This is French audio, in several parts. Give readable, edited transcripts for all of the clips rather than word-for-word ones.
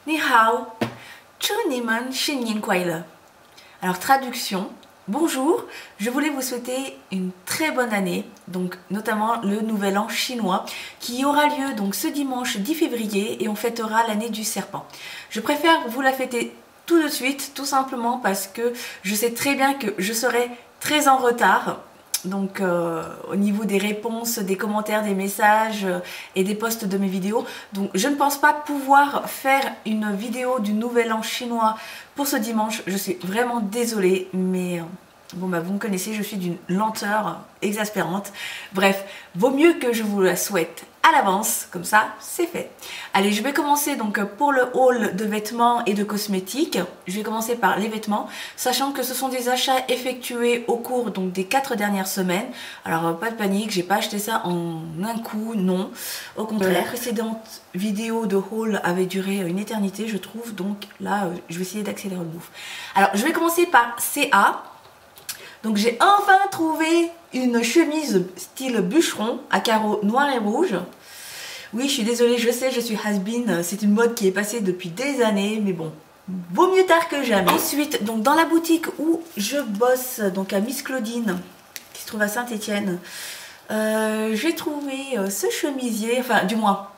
Ni hao, chu niman xin yin kuai le. Alors traduction, bonjour, je voulais vous souhaiter une très bonne année, donc notamment le nouvel an chinois qui aura lieu donc ce dimanche 10 février et on fêtera l'année du serpent. Je préfère vous la fêter tout de suite, tout simplement parce que je sais très bien que je serai très en retard. Donc au niveau des réponses, des commentaires, des messages et des posts de mes vidéos. Donc je ne pense pas pouvoir faire une vidéo du nouvel an chinois pour ce dimanche. Je suis vraiment désolée, mais bon bah vous me connaissez, je suis d'une lenteur exaspérante. Bref, vaut mieux que je vous la souhaite à l'avance, comme ça c'est fait. Allez, je vais commencer donc pour le haul de vêtements et de cosmétiques. Je vais commencer par les vêtements, sachant que ce sont des achats effectués au cours donc des 4 dernières semaines. Alors pas de panique, j'ai pas acheté ça en un coup, non. Au contraire, la précédente vidéo de haul avait duré une éternité, je trouve. Donc là, je vais essayer d'accélérer le bouffe. Alors je vais commencer par CA. Donc j'ai enfin trouvé une chemise style bûcheron à carreaux noirs et rouges. Oui, je suis désolée, je sais, je suis has-been, c'est une mode qui est passée depuis des années, mais bon, vaut mieux tard que jamais. Ensuite, donc dans la boutique où je bosse, donc à Miss Claudine, qui se trouve à Saint-Étienne, j'ai trouvé ce chemisier, enfin du moins,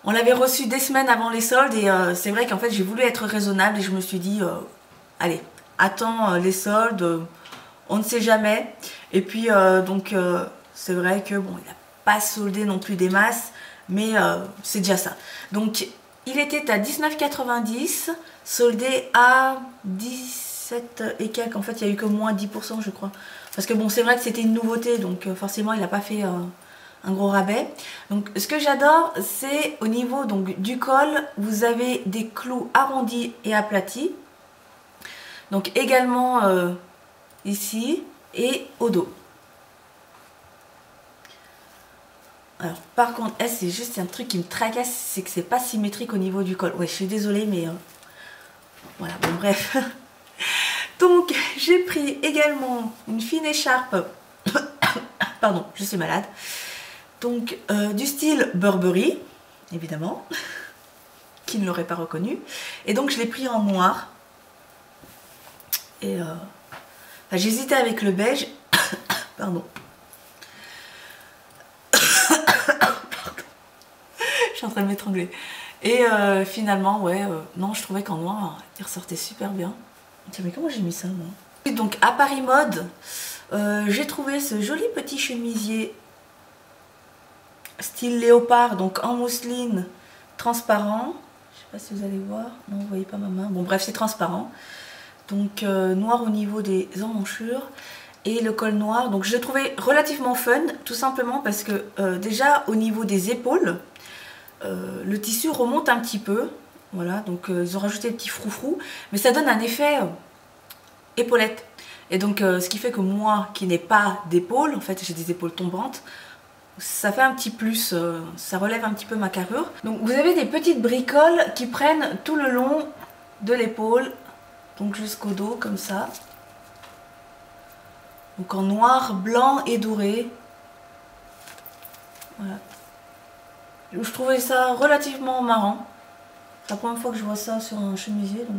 on l'avait reçu des semaines avant les soldes et c'est vrai qu'en fait j'ai voulu être raisonnable et je me suis dit, allez, attends les soldes. On ne sait jamais. Et puis donc c'est vrai que bon, il n'a pas soldé non plus des masses, mais c'est déjà ça. Donc il était à 19,90, soldé à 17 et quelques. En fait, il n'y a eu que moins 10%, je crois. Parce que bon, c'est vrai que c'était une nouveauté, donc forcément, il n'a pas fait un gros rabais. Donc ce que j'adore, c'est au niveau donc du col, vous avez des clous arrondis et aplatis. Donc également ici et au dos. Alors par contre, c'est juste un truc qui me tracasse, c'est que c'est pas symétrique au niveau du col. Ouais, je suis désolée, mais voilà, bon bref. Donc j'ai pris également une fine écharpe. Pardon, je suis malade. Donc du style Burberry, évidemment, qui ne l'aurait pas reconnu. Et donc je l'ai pris en noir. Et j'hésitais avec le beige. Pardon. Je suis en train de m'étrangler. Et finalement, ouais, non, je trouvais qu'en noir, il ressortait super bien. Tiens, mais comment j'ai mis ça, moi? Donc, à Paris Mode, j'ai trouvé ce joli petit chemisier style léopard, donc en mousseline transparent. Je sais pas si vous allez voir. Non, vous voyez pas ma main. Bon, bref, c'est transparent. Donc noir au niveau des emmanchures et le col noir. Donc je l'ai trouvé relativement fun, tout simplement parce que déjà au niveau des épaules, le tissu remonte un petit peu. Voilà, donc ils ont rajouté des petits froufrous, mais ça donne un effet épaulette. Et donc ce qui fait que moi qui n'ai pas d'épaule, en fait j'ai des épaules tombantes, ça fait un petit plus, ça relève un petit peu ma carrure. Donc vous avez des petites bricoles qui prennent tout le long de l'épaule. Donc jusqu'au dos comme ça. Donc en noir, blanc et doré. Voilà. Je trouvais ça relativement marrant. C'est la première fois que je vois ça sur un chemisier, donc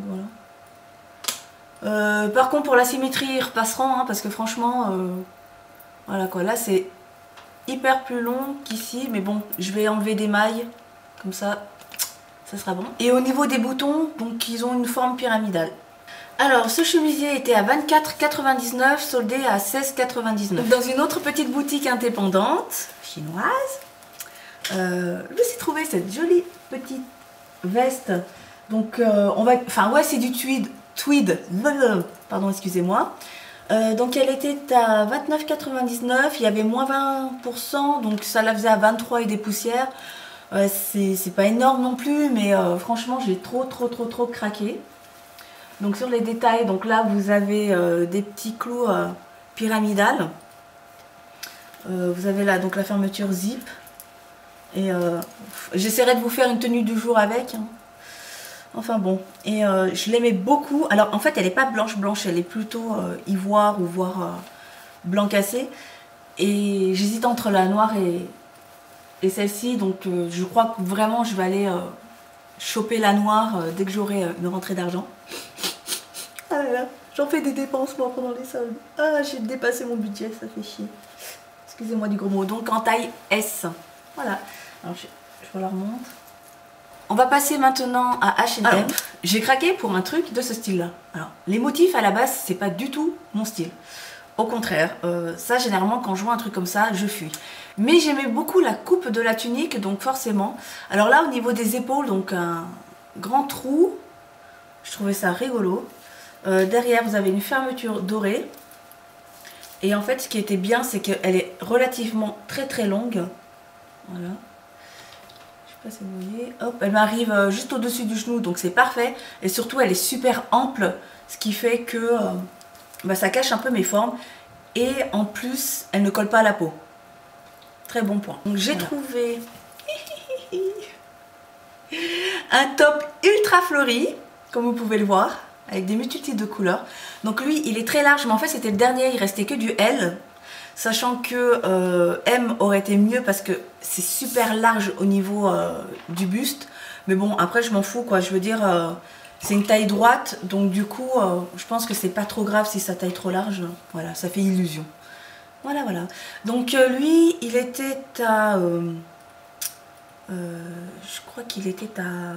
voilà. Par contre pour la symétrie ils repasseront, hein, parce que franchement, voilà quoi, là c'est hyper plus long qu'ici, mais bon, je vais enlever des mailles, comme ça sera bon. Et au niveau des boutons, donc ils ont une forme pyramidale. Alors, ce chemisier était à 24,99, soldé à 16,99. Dans une autre petite boutique indépendante, chinoise, je me suis trouvé cette jolie petite veste. Donc, enfin, ouais, c'est du tweed, pardon, excusez-moi. Donc, elle était à 29,99, il y avait moins 20%, donc ça la faisait à 23 et des poussières. C'est pas énorme non plus, mais franchement, j'ai trop craqué. Donc sur les détails, donc là vous avez des petits clous pyramidales. Vous avez là donc la fermeture zip. Et j'essaierai de vous faire une tenue du jour avec. Hein. Enfin bon, et je l'aimais beaucoup. Alors en fait elle n'est pas blanche, elle est plutôt ivoire ou voire blanc cassé. Et j'hésite entre la noire et celle-ci. Donc je crois que vraiment je vais aller choper la noire dès que j'aurai une rentrée d'argent. Ah là là, j'en fais des dépenses moi pendant les soldes. Ah, j'ai dépassé mon budget, ça fait chier. Excusez-moi du gros mot. Donc en taille S. Voilà. Alors je vous la remonte. On va passer maintenant à H&M. J'ai craqué pour un truc de ce style-là. Alors, les motifs à la base, c'est pas du tout mon style. Au contraire, ça généralement quand je vois un truc comme ça, je fuis. Mais j'aimais beaucoup la coupe de la tunique, donc forcément. Alors là, au niveau des épaules, donc un grand trou. Je trouvais ça rigolo. Derrière, vous avez une fermeture dorée. Et en fait, ce qui était bien, c'est qu'elle est relativement très longue. Voilà. Je sais pas si vous voyez. Hop, elle m'arrive juste au-dessus du genou, donc c'est parfait. Et surtout, elle est super ample, ce qui fait que ça cache un peu mes formes. Et en plus, elle ne colle pas à la peau. Très bon point. Donc j'ai trouvé un top ultra fleuri, comme vous pouvez le voir, avec des multitudes de couleurs. Donc lui, il est très large, mais en fait c'était le dernier, il restait que du L. Sachant que M aurait été mieux parce que c'est super large au niveau du buste. Mais bon, après je m'en fous quoi, je veux dire, c'est une taille droite. Donc du coup, je pense que c'est pas trop grave si ça taille trop large. Voilà, ça fait illusion. Voilà, voilà. Donc lui, il était à... je crois qu'il était à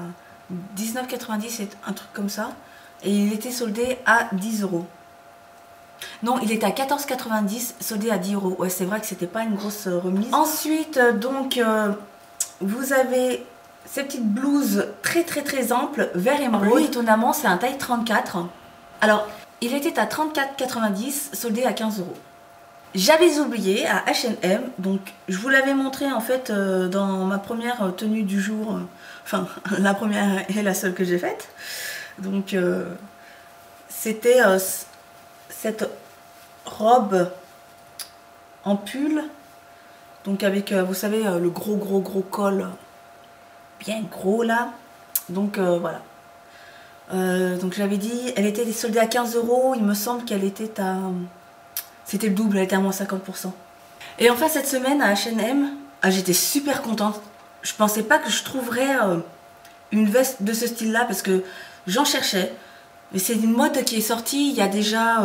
19,90, un truc comme ça. Et il était soldé à 10 €. Non, il était à 14,90, soldé à 10 €. Ouais, c'est vrai que c'était pas une grosse remise. Ensuite, donc, vous avez ces petites blouses très amples, vert émeraude. Lui, étonnamment, c'est un taille 34. Alors, il était à 34,90, soldé à 15 €. J'avais oublié à H&M, donc je vous l'avais montré en fait dans ma première tenue du jour, enfin la première et la seule que j'ai faite. Donc c'était cette robe en pull, donc avec vous savez le gros col bien gros là. Donc voilà. Donc j'avais dit, elle était soldée à 15 €, il me semble qu'elle était à... C'était le double, elle était à moins 50%. Et enfin cette semaine à H&M, j'étais super contente. Je pensais pas que je trouverais une veste de ce style-là parce que j'en cherchais. Mais c'est une mode qui est sortie il y a déjà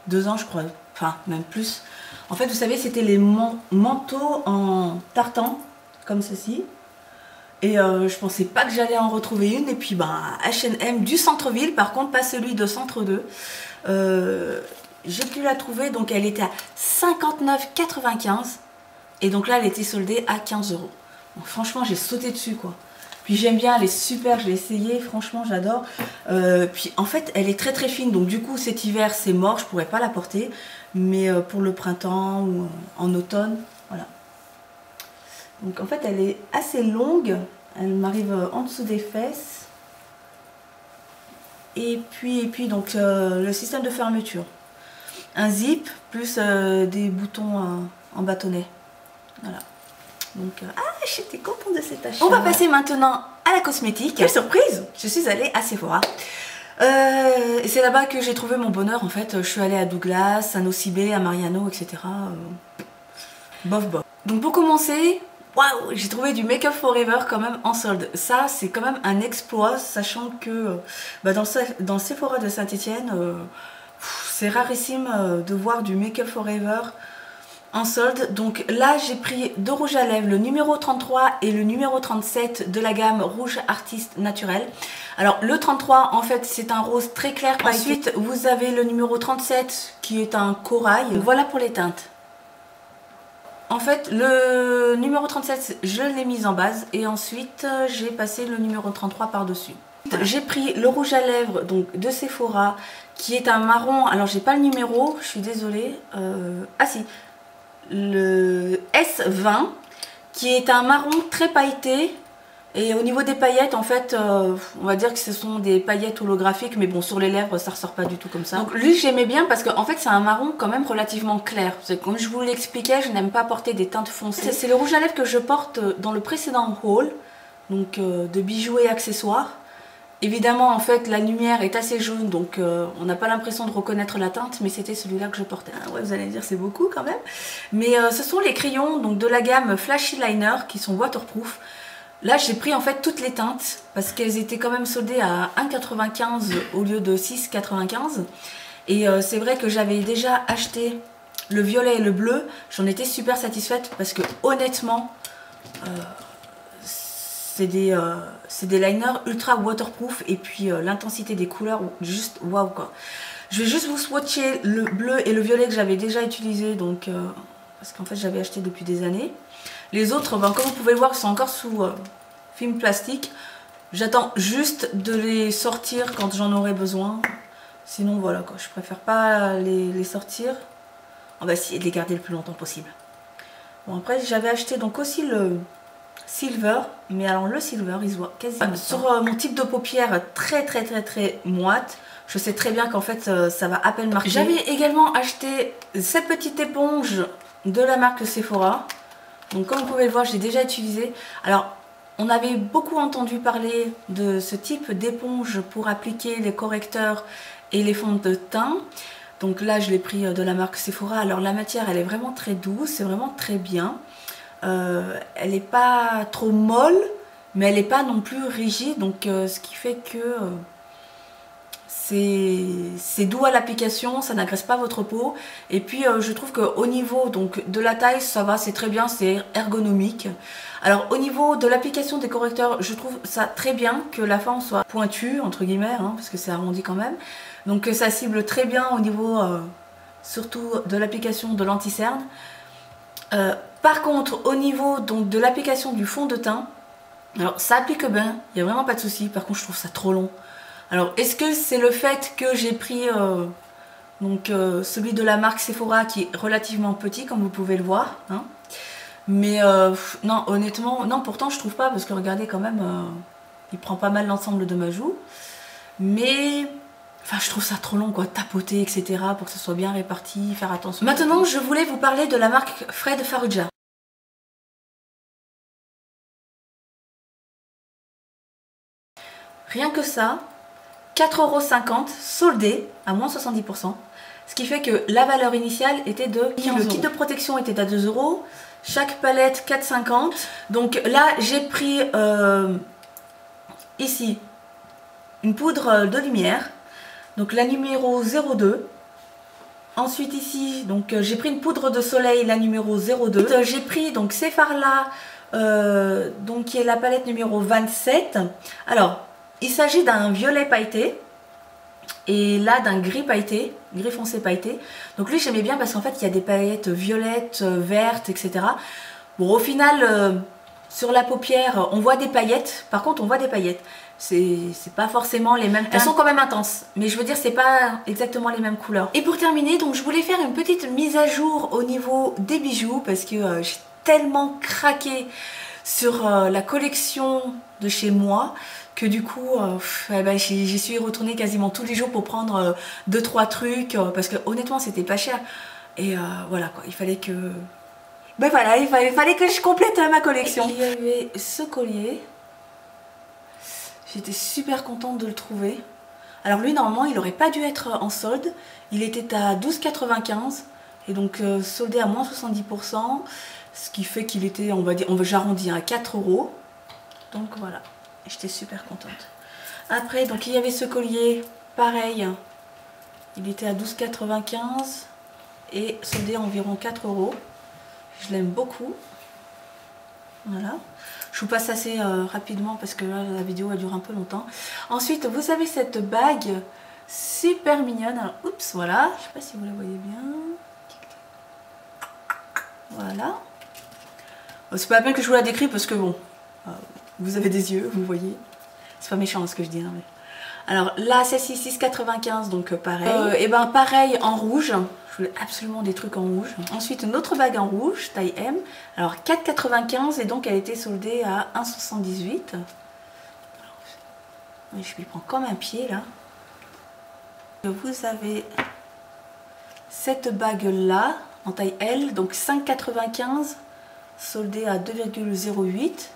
2 ans je crois, enfin même plus. En fait vous savez c'était les manteaux en tartan, comme ceci. Et je pensais pas que j'allais en retrouver une. Et puis H&M du centre-ville, par contre pas celui de centre 2. J'ai pu la trouver, donc elle était à 59,95 et donc là elle était soldée à 15 €. Donc, franchement j'ai sauté dessus quoi. Puis j'aime bien, elle est super, je l'ai essayée, franchement j'adore. Puis en fait elle est très fine, donc du coup cet hiver c'est mort, je pourrais pas la porter. Mais pour le printemps ou en automne, voilà. Donc en fait elle est assez longue, elle m'arrive en dessous des fesses. Et puis donc le système de fermeture. Un zip plus des boutons en bâtonnet. Voilà. Donc, j'étais contente de cet achat. On va passer maintenant à la cosmétique. Quelle surprise! Je suis allée à Sephora. Et c'est là-bas que j'ai trouvé mon bonheur en fait. Je suis allée à Douglas, à Nocibé, à Mariano, etc. Bof. Donc pour commencer, waouh, j'ai trouvé du Make Up Forever quand même en solde. Ça, c'est quand même un exploit, sachant que dans Sephora de Saint-Étienne, c'est rarissime de voir du Make Up Forever en solde. Donc là j'ai pris deux rouges à lèvres, le numéro 33 et le numéro 37 de la gamme Rouge Artiste Naturel. Alors le 33 en fait c'est un rose très clair. Ensuite vous avez le numéro 37 qui est un corail. Voilà pour les teintes. En fait le numéro 37 je l'ai mise en base et ensuite j'ai passé le numéro 33 par dessus. J'ai pris le rouge à lèvres donc de Sephora qui est un marron, alors j'ai pas le numéro, je suis désolée, ah si, le S20 qui est un marron très pailleté. Et au niveau des paillettes en fait on va dire que ce sont des paillettes holographiques, mais bon sur les lèvres ça ressort pas du tout comme ça. Donc lui j'aimais bien parce qu'en fait c'est un marron quand même relativement clair. Comme je vous l'expliquais, je n'aime pas porter des teintes foncées. C'est le rouge à lèvres que je porte dans le précédent haul, donc de bijoux et accessoires. Évidemment en fait la lumière est assez jaune, donc on n'a pas l'impression de reconnaître la teinte, mais c'était celui-là que je portais. Ah ouais, vous allez dire c'est beaucoup quand même. Mais ce sont les crayons donc de la gamme Flashy Liner qui sont waterproof. là j'ai pris en fait toutes les teintes parce qu'elles étaient quand même soldées à 1,95 au lieu de 6,95. Et c'est vrai que j'avais déjà acheté le violet et le bleu. J'en étais super satisfaite parce que honnêtement, c'est des liners ultra waterproof. Et puis l'intensité des couleurs, juste waouh quoi. Je vais juste vous swatcher le bleu et le violet que j'avais déjà utilisé. Donc, parce qu'en fait j'avais acheté depuis des années. Les autres, ben, comme vous pouvez le voir, sont encore sous film plastique. J'attends juste de les sortir quand j'en aurai besoin. Sinon voilà quoi, je préfère pas les sortir. On va essayer de les garder le plus longtemps possible. Bon après j'avais acheté donc aussi le silver. Mais alors le silver il se voit quasiment sur mon type de paupières très moite. Je sais très bien qu'en fait ça va à peine marquer. J'avais également acheté cette petite éponge de la marque Sephora. Donc comme vous pouvez le voir, j'ai déjà utilisé. Alors on avait beaucoup entendu parler de ce type d'éponge pour appliquer les correcteurs et les fonds de teint. Donc là je l'ai pris de la marque Sephora. Alors la matière elle est vraiment très douce, c'est vraiment très bien. Elle n'est pas trop molle, mais elle n'est pas non plus rigide. Donc ce qui fait que c'est doux à l'application, ça n'agresse pas votre peau. Et puis je trouve qu'au niveau donc, de la taille, ça va, c'est très bien, c'est ergonomique. Alors au niveau de l'application des correcteurs, je trouve ça très bien que la forme soit pointue, entre guillemets, hein, parce que c'est arrondi quand même. Donc ça cible très bien au niveau surtout de l'application de l'anti-cerne. Par contre, au niveau donc, de l'application du fond de teint, alors ça applique bien, il n'y a vraiment pas de souci. Par contre, je trouve ça trop long. Alors, est-ce que c'est le fait que j'ai pris celui de la marque Sephora qui est relativement petit, comme vous pouvez le voir, hein. Mais non, honnêtement, non, pourtant je trouve pas, parce que regardez quand même, il prend pas mal l'ensemble de ma joue. Mais, enfin, je trouve ça trop long, quoi, tapoter, etc., pour que ce soit bien réparti, faire attention. Maintenant, je voulais vous parler de la marque Fred Farrugia. Rien que ça, 4,50 € soldé à moins 70%. Ce qui fait que la valeur initiale était de 15 €. Le kit de protection était à 2 €. Chaque palette 4,50 €. Donc là j'ai pris ici une poudre de lumière. Donc la numéro 02. Ensuite ici donc j'ai pris une poudre de soleil, la numéro 02. J'ai pris donc ces fards là donc qui est la palette numéro 27. Alors il s'agit d'un violet pailleté et là d'un gris pailleté, gris foncé pailleté. Donc lui j'aimais bien parce qu'en fait il y a des paillettes violettes, vertes, etc. Bon au final sur la paupière on voit des paillettes, par contre on voit des paillettes. C'est pas forcément les mêmes teintes. Elles sont quand même intenses, mais je veux dire c'est pas exactement les mêmes couleurs. Et pour terminer, donc je voulais faire une petite mise à jour au niveau des bijoux parce que j'ai tellement craqué sur la collection de chez moi que du coup j'y suis retournée quasiment tous les jours pour prendre 2-3 trucs parce que honnêtement c'était pas cher et voilà quoi, il fallait que voilà, il fallait que je complète ma collection. Il y avait ce collier, j'étais super contente de le trouver. Alors lui normalement il aurait pas dû être en solde, il était à 12,95 € et donc soldé à moins 70%, ce qui fait qu'il était, on va dire, j'arrondis à 4 €. Donc voilà, j'étais super contente. Après, donc il y avait ce collier, pareil, il était à 12,95 € et soldé à environ 4 €. Je l'aime beaucoup. Voilà. Je vous passe assez rapidement parce que là, la vidéo elle dure un peu longtemps. Ensuite, vous avez cette bague super mignonne. Alors, oups, voilà. Je sais pas si vous la voyez bien. Voilà. C'est pas la peine que je vous la décris parce que bon, vous avez des yeux, vous voyez. C'est pas méchant ce que je dis. Hein, mais... Alors là, celle-ci 6,95 €, donc pareil. Et ben pareil en rouge. Je voulais absolument des trucs en rouge. Ensuite, une autre bague en rouge, taille M. Alors 4,95 € et donc elle était soldée à 1,78 €. Je lui prends comme un pied là. Vous avez cette bague là en taille L, donc 5,95 €, soldée à 2,08 €.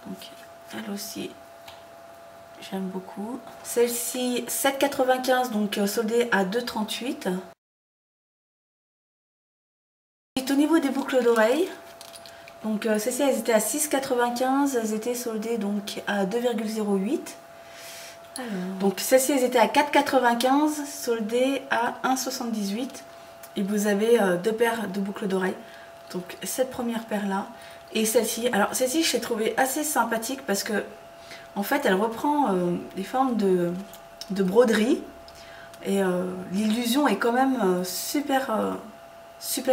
Donc elle aussi, j'aime beaucoup. Celle-ci 7,95 €, donc soldée à 2,38 €. Au niveau des boucles d'oreilles, Donc celles-ci elles étaient à 6,95, elles étaient soldées donc à 2,08. Donc celles-ci elles étaient à 4,95, soldées à 1,78. Et vous avez deux paires de boucles d'oreilles. Donc cette première paire là et celle-ci. Alors celle-ci je l'ai trouvée assez sympathique parce que en fait elle reprend des formes de broderie. Et l'illusion est quand même super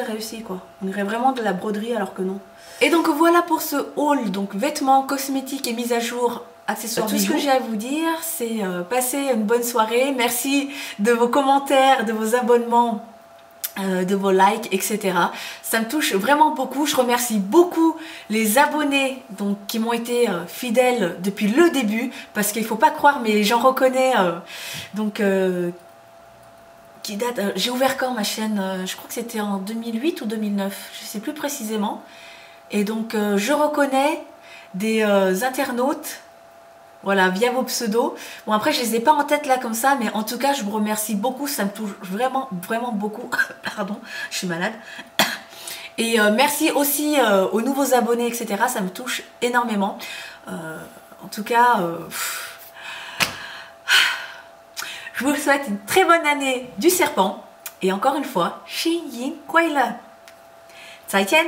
réussie quoi. On dirait vraiment de la broderie alors que non. Et donc voilà pour ce haul, donc vêtements, cosmétiques et mise à jour, accessoires, tout ce que j'ai à vous dire, c'est passer une bonne soirée. Merci de vos commentaires, de vos abonnements, de vos likes, etc. Ça me touche vraiment beaucoup. Je remercie beaucoup les abonnés donc, qui m'ont été fidèles depuis le début, parce qu'il ne faut pas croire, mais j'en reconnais qui date. J'ai ouvert quand ma chaîne, je crois que c'était en 2008 ou 2009, je ne sais plus précisément. Et donc je reconnais des internautes, voilà, via vos pseudos. Bon après je les ai pas en tête là comme ça, mais en tout cas je vous remercie beaucoup, ça me touche vraiment beaucoup. Pardon, je suis malade. Et merci aussi aux nouveaux abonnés, etc. Ça me touche énormément. En tout cas, je vous souhaite une très bonne année du serpent. Et encore une fois, Xi Yin Kuai Le. 再见